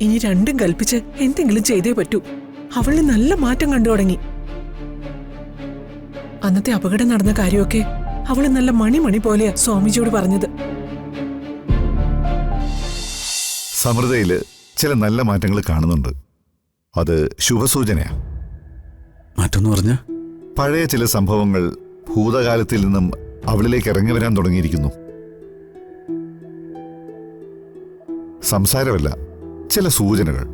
ഇനി രണ്ടും കൽപ്പിച്ച് എന്തെങ്കിലും ചെയ്തേ പറ്റൂ. അവളിന് നല്ല മാറ്റം കണ്ടു തുടങ്ങി. അന്നത്തെ അപകടം നടന്ന കാര്യമൊക്കെ അവള് നല്ല മണി പോലെയാ സ്വാമിജിയോട് പറഞ്ഞത്. സമൃദ്ധയില് ചില നല്ല മാറ്റങ്ങൾ കാണുന്നുണ്ട്. അത് ശുഭസൂചനയാ. മാറ്റം പറഞ്ഞ പഴയ ചില സംഭവങ്ങൾ ഭൂതകാലത്തിൽ നിന്നും അവളിലേക്ക് ഇറങ്ങി വരാൻ തുടങ്ങിയിരിക്കുന്നു. സംസാരമല്ല, ചില സൂചനകൾ,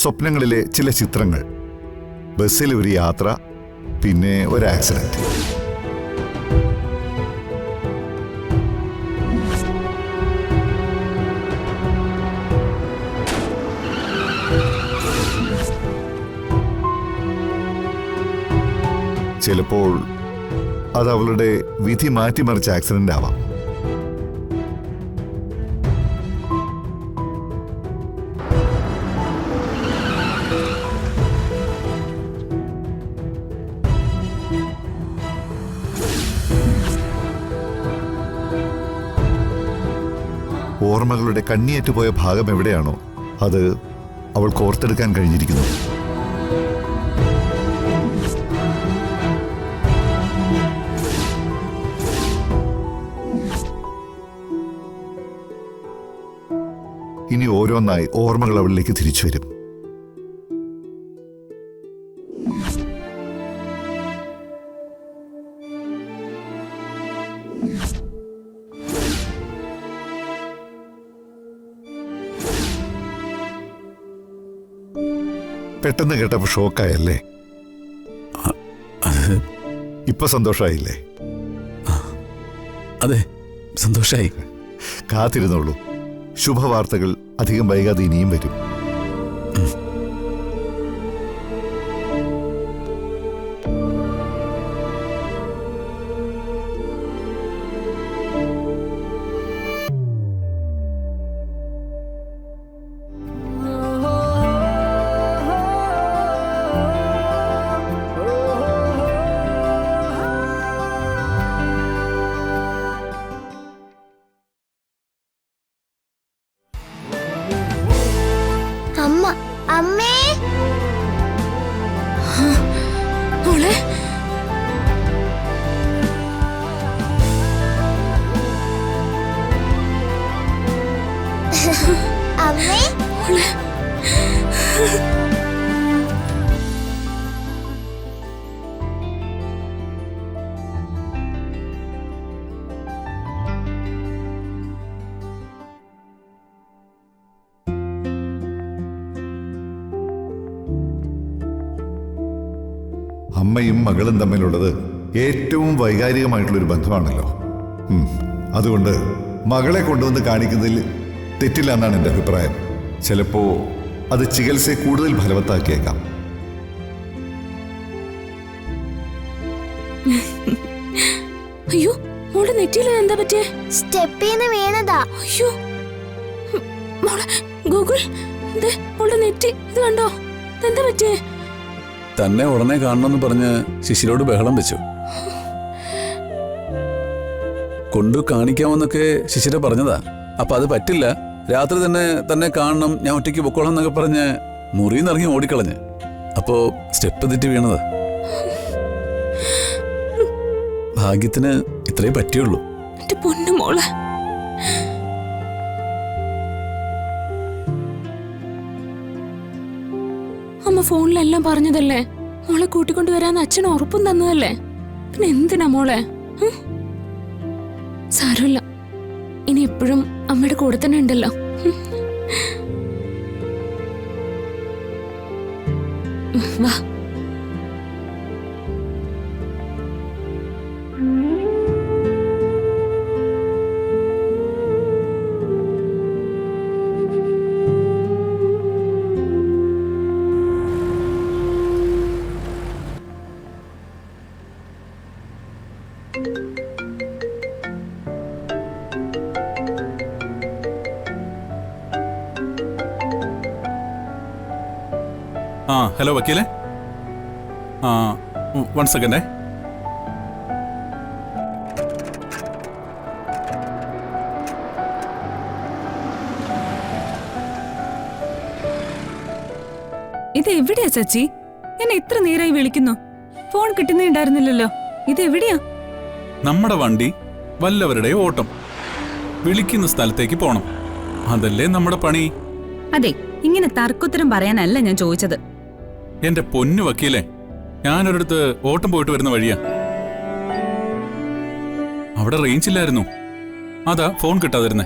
സ്വപ്നങ്ങളിലെ ചില ചിത്രങ്ങൾ, ബസ്സിൽ ഒരു യാത്ര, പിന്നെ ഒരു ആക്സിഡന്റ്. ചിലപ്പോൾ അത് അവളുടെ വിധി മാറ്റിമറിച്ച ആക്സിഡന്റ് ആവാം. ഓർമ്മകളുടെ കണ്ണിയേറ്റുപോയ ഭാഗം എവിടെയാണോ അത് അവൾക്ക് ഓർത്തെടുക്കാൻ കഴിഞ്ഞിരിക്കുന്നു. ഇനി ഓരോന്നായി ഓർമ്മകൾ അവളിലേക്ക് തിരിച്ചു വരും. പെട്ടെന്ന് കേട്ടപ്പോ ഷോക്കായല്ലേ? ഇപ്പൊ സന്തോഷായില്ലേ? അതെ, സന്തോഷായി. കാത്തിരുന്നുള്ളൂ, ശുഭവാർത്തകൾ അധികം വൈകാതെ ഇനിയും വരും. അമ്മേ, അമ്മേ, അമ്മയും മകളും തമ്മിലുള്ളത് ഏറ്റവും വൈകാരികമായിട്ടുള്ളൊരു ബന്ധമാണല്ലോ. അതുകൊണ്ട് മകളെ കൊണ്ടുവന്ന് കാണിക്കുന്നതിൽ തെറ്റില്ല എന്നാണ് എൻ്റെ അഭിപ്രായം. ചിലപ്പോ അത് ചികിത്സയെ കൂടുതൽ ഫലവത്താക്കിയേക്കാം. അയ്യോ, മോളുടെ നെറ്റിയിൽ എന്താ പറ്റിയേ? സ്റ്റെപ്പിന്ന് വീണതാ. അയ്യോ മോളെ, ഗൂഗിൾ മോളുടെ നെറ്റി ഇത് കണ്ടോ? എന്താ പറ്റിയേ? തന്നെ ഉടനെ കാണണമെന്ന് പറഞ്ഞ് ശിശിരോട് ബഹളം വെച്ചു. കൊണ്ടു കാണിക്കാമെന്നൊക്കെ ശിശിര പറഞ്ഞതാ. അപ്പൊ അത് പറ്റില്ല, രാത്രി തന്നെ കാണണം, ഞാൻ ഒറ്റയ്ക്ക് പൊക്കോളാം എന്നൊക്കെ പറഞ്ഞ് മുറിയിൽ നിറങ്ങി ഓടിക്കളഞ്ഞ്. അപ്പോ സ്റ്റെപ്പ് തെറ്റി വീണതാ. ഭാഗ്യത്തിന് ഇത്രേ പറ്റിയുള്ളൂ. എന്റെ പൊന്നു മോളെ, അമ്മ ഫോണിലെല്ലാം പറഞ്ഞതല്ലേ? മോളെ കൂട്ടിക്കൊണ്ടുവരാന്ന് അച്ഛൻ ഉറപ്പും തന്നതല്ലേ? പിന്നെ എന്തിനാ മോളെ? സാരമില്ല, ഇനി എപ്പോഴും അമ്മയുടെ കൂടെ തന്നെ ഉണ്ടല്ലോ. വാ. ഹലോ വക്കീലെ, വൺ സെക്കൻഡേ. ഇത് എവിടെയാ ചച്ചി? എന്നെ ഇത്ര നേരായി വിളിക്കുന്നു, ഫോൺ കിട്ടുന്നേ ഉണ്ടായിരുന്നില്ലല്ലോ. ഇത് എവിടെയാ? നമ്മുടെ വണ്ടി വല്ലവരുടെ ഓട്ടം. വിളിക്കുന്ന സ്ഥലത്തേക്ക് പോണം, അതല്ലേ നമ്മുടെ പണി. അതെ, ഇങ്ങനെ തർക്കുത്തരം പറയാനല്ല ഞാൻ ചോദിച്ചത്. എന്റെ പൊന്നു വക്കീലെ, ഞാനൊരിടത്ത് ഓട്ടം പോയിട്ട് വരുന്ന വഴിയാ. അവിടെ റേഞ്ച് ഇല്ലായിരുന്നു, അതാ ഫോൺ കിട്ടാതിരുന്നേ.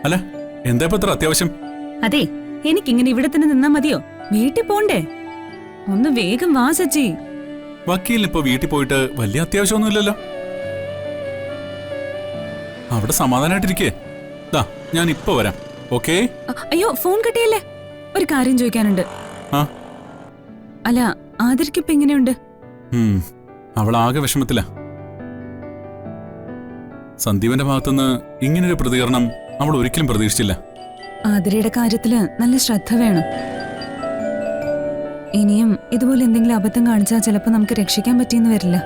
അല്ല, എന്താ ഇപ്പൊ ഇത്ര അത്യാവശ്യം? അതെ, എനിക്കിങ്ങനെ ഇവിടെ തന്നെ നിന്നാ മതിയോ? വീട്ടിൽ പോണ്ടേ? ഒന്ന് വേഗം വാ സച്ചി. വക്കീലിന് ഇപ്പൊ വീട്ടിൽ പോയിട്ട് വലിയ അത്യാവശ്യമൊന്നുമില്ലല്ലോ. അവിടെ സമാധാനായിട്ടിരിക്കേ. ദാ ഞാൻ ഇപ്പൊ വരാം, ഓക്കേ? അയ്യോ, ഫോൺ കിട്ടിയല്ലേ? ഒരു കാര്യം ചോദിക്കാനുണ്ട്. ആ, അല്ല, ആതിരക്കിപ്പോ എങ്ങനെയുണ്ട്? അവൾ ആകെ വിഷമത്തില. സന്ദീപിന്റെ ഭാഗത്തുനിന്ന് ഇങ്ങനൊരു പ്രതികരണം അവൾ ഒരിക്കലും പ്രതീക്ഷിച്ചില്ല. ആതിരയുടെ കാര്യത്തില് നല്ല ശ്രദ്ധ വേണം. ഇനിയും ഇതുപോലെ എന്തെങ്കിലും അബദ്ധം കാണിച്ചാൽ ചിലപ്പോ നമുക്ക് രക്ഷിക്കാൻ പറ്റിയെന്ന് വരില്ല.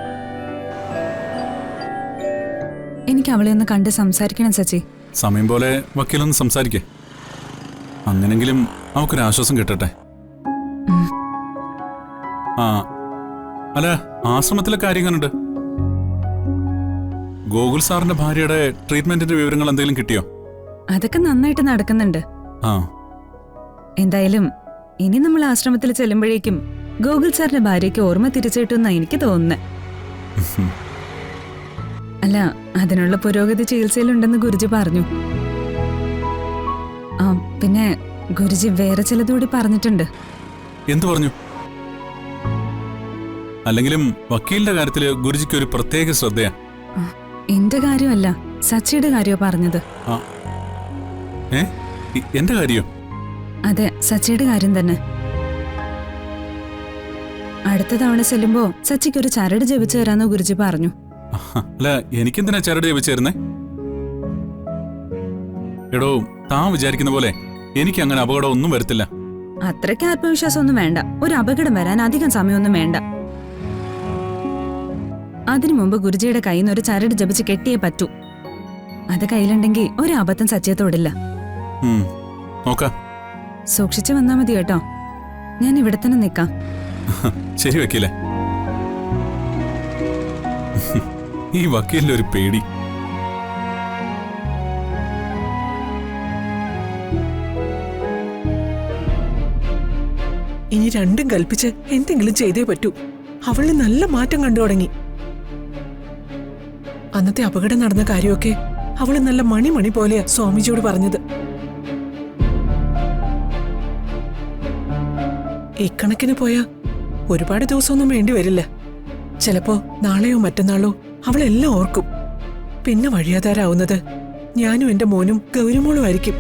എനിക്ക് അവളെ ഒന്ന് കണ്ട് സംസാരിക്കണം സച്ചി. സമയം പോലെ വക്കീലൊന്ന് സംസാരിക്കേ, അങ്ങനെങ്കിലും അവക്കൊരാശ്വാസം കിട്ടട്ടെ. ആ, അല്ല, ആശ്രമത്തിലെ കാര്യം കണ്ടുണ്ട്. ഗോകുൽ സാറിന്റെ ഭാര്യയുടെ ട്രീറ്റ്മെന്റിന്റെ വിവരങ്ങൾ എന്തെങ്കിലും കിട്ടിയോ? അതൊക്കെ നന്നായിട്ട് നടക്കുന്നുണ്ട്. ആ, എന്തായാലും ഇനി നമ്മൾ ആശ്രമത്തിൽ ചെല്ലുമ്പോഴേക്കും ഗോകുൽ സാറിന്റെ ഭാര്യയ്ക്ക് ഓർമ്മ തിരിച്ചു കിട്ടുമെന്നാ എനിക്ക് തോന്നുന്നത്. അല്ല, അതിനുള്ള പുരോഗതി ചികിത്സയിലുണ്ടെന്ന് ഗുരുജി പറഞ്ഞു. ആ, പിന്നെ ഗുരുജി വേറെ ചിലതുകൂടി പറഞ്ഞിട്ടുണ്ട്. എന്തു പറഞ്ഞു? അല്ലെങ്കിലും വക്കീലിന്റെ കാര്യത്തില് ഗുരുജിക്ക് ഒരു പ്രത്യേക ശ്രദ്ധയാ. എന്റെ കാര്യമല്ല, സച്ചിയുടെ കാര്യമോ പറഞ്ഞത്. എന്റെ കാര്യോ? അതെ, സച്ചിയുടെ കാര്യം തന്നെ. അടുത്ത തവണ ചെല്ലുമ്പോ സച്ചിക്ക് ഒരു ചരട് ജപിച്ചു തരാന്ന് ഗുരുജി പറഞ്ഞു. അല്ല, എനിക്കെന്തിനാ ചരട് ജപിച്ചേരുന്നേ? എടോ, താൻ വിചാരിക്കുന്ന പോലെ എനിക്ക് അങ്ങനെ അപകടം ഒന്നും വരത്തില്ല. അത്രയ്ക്ക് ആത്മവിശ്വാസം ഒന്നും വേണ്ട. ഒരു അപകടം വരാൻ അധികം സമയമൊന്നും വേണ്ട. അതിനു മുമ്പ് ഗുരുജിയുടെ കയ്യിൽ നിന്ന് ഒരു ചരട് ജപിച്ച് കെട്ടിയേ പറ്റൂ. അത് കയ്യിലുണ്ടെങ്കിൽ ഒരു അബദ്ധം സച്ചിയെ തൊടില്ല. നോക്കാം. സൂക്ഷിച്ചു വന്നാ മതി കേട്ടോ. ഞാൻ ഇവിടെ തന്നെ നിൽക്കാം. ശരി വക്കീലെ. ഈ വക്കീലിന്റെ ഒരു പേടി. ഇനി രണ്ടും കൽപ്പിച്ച് എന്തെങ്കിലും ചെയ്തേ പറ്റൂ. അവളിന് നല്ല മാറ്റം കണ്ടു തുടങ്ങി. അന്നത്തെ അപകടം നടന്ന കാര്യമൊക്കെ അവള് നല്ല മണി പോലെയാ സ്വാമിജിയോട് പറഞ്ഞത്. ഇക്കണക്കിന് പോയാ ഒരുപാട് ദിവസമൊന്നും വേണ്ടി വരില്ല. ചിലപ്പോ നാളെയോ മറ്റന്നാളോ അവളെല്ലാം ഓർക്കും. പിന്നെ വഴിയാധാരാവുന്നത് ഞാനും എന്റെ മോനും ഗൗരിമോളും ആയിരിക്കും.